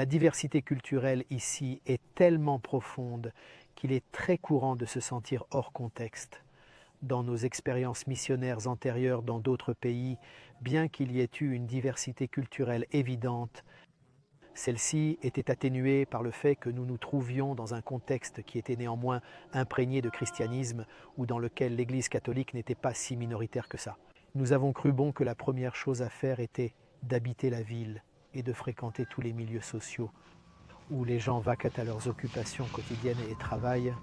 La diversité culturelle ici est tellement profonde qu'il est très courant de se sentir hors contexte. Dans nos expériences missionnaires antérieures dans d'autres pays, bien qu'il y ait eu une diversité culturelle évidente, celle-ci était atténuée par le fait que nous nous trouvions dans un contexte qui était néanmoins imprégné de christianisme ou dans lequel l'Église catholique n'était pas si minoritaire que ça. Nous avons cru bon que la première chose à faire était d'habiter la ville et de fréquenter tous les milieux sociaux où les gens vaquent à leurs occupations quotidiennes et travaillent.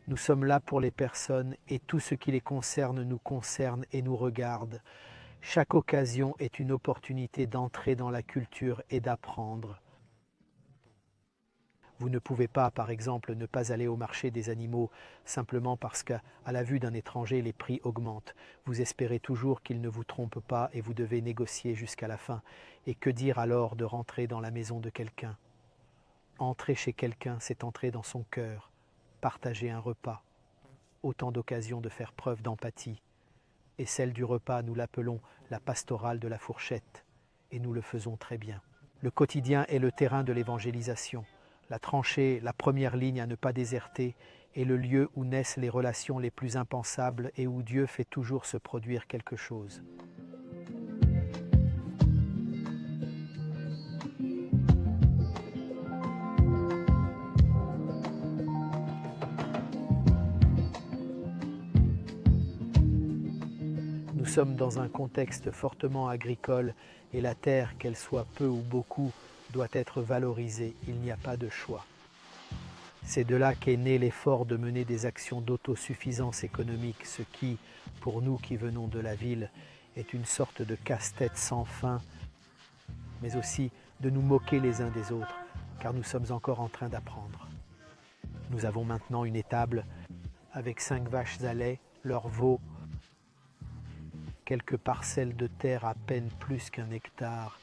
Nous sommes là pour les personnes et tout ce qui les concerne nous concerne et nous regarde. Chaque occasion est une opportunité d'entrer dans la culture et d'apprendre. Vous ne pouvez pas, par exemple, ne pas aller au marché des animaux simplement parce qu'à la vue d'un étranger, les prix augmentent. Vous espérez toujours qu'il ne vous trompe pas et vous devez négocier jusqu'à la fin. Et que dire alors de rentrer dans la maison de quelqu'un? Entrer chez quelqu'un, c'est entrer dans son cœur, partager un repas. Autant d'occasions de faire preuve d'empathie. Et celle du repas, nous l'appelons la pastorale de la fourchette. Et nous le faisons très bien. Le quotidien est le terrain de l'évangélisation. La tranchée, la première ligne à ne pas déserter, est le lieu où naissent les relations les plus impensables et où Dieu fait toujours se produire quelque chose. Nous sommes dans un contexte fortement agricole et la terre, qu'elle soit peu ou beaucoup, doit être valorisée. Il n'y a pas de choix. C'est de là qu'est né l'effort de mener des actions d'autosuffisance économique, ce qui, pour nous qui venons de la ville, est une sorte de casse-tête sans fin, mais aussi de nous moquer les uns des autres, car nous sommes encore en train d'apprendre. Nous avons maintenant une étable avec 5 vaches à lait, leurs veaux, quelques parcelles de terre à peine plus qu'un hectare.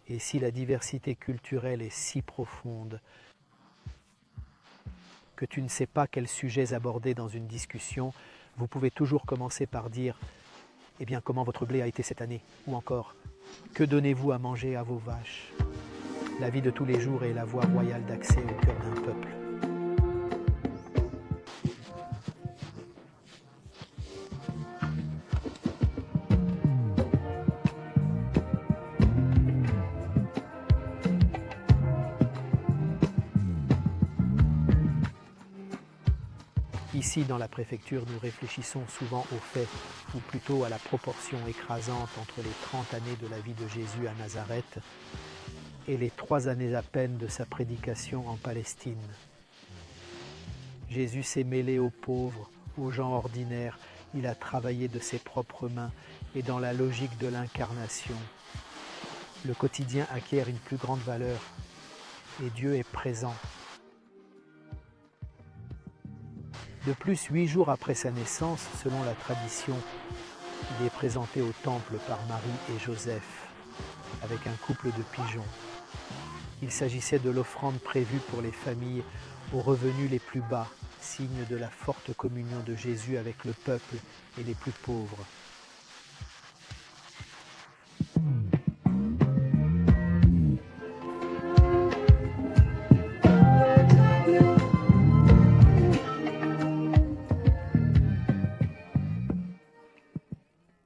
Et si la diversité culturelle est si profonde que tu ne sais pas quels sujets aborder dans une discussion, vous pouvez toujours commencer par dire « Eh bien, comment votre blé a été cette année ?» ou encore « Que donnez-vous à manger à vos vaches ?» La vie de tous les jours est la voie royale d'accès au cœur d'un peuple. Ici, dans la préfecture, nous réfléchissons souvent au fait, ou plutôt à la proportion écrasante entre les 30 années de la vie de Jésus à Nazareth et les 3 années à peine de sa prédication en Palestine. Jésus s'est mêlé aux pauvres, aux gens ordinaires, il a travaillé de ses propres mains et dans la logique de l'incarnation. Le quotidien acquiert une plus grande valeur et Dieu est présent. De plus, 8 jours après sa naissance, selon la tradition, il est présenté au temple par Marie et Joseph, avec un couple de pigeons. Il s'agissait de l'offrande prévue pour les familles aux revenus les plus bas, signe de la forte communion de Jésus avec le peuple et les plus pauvres.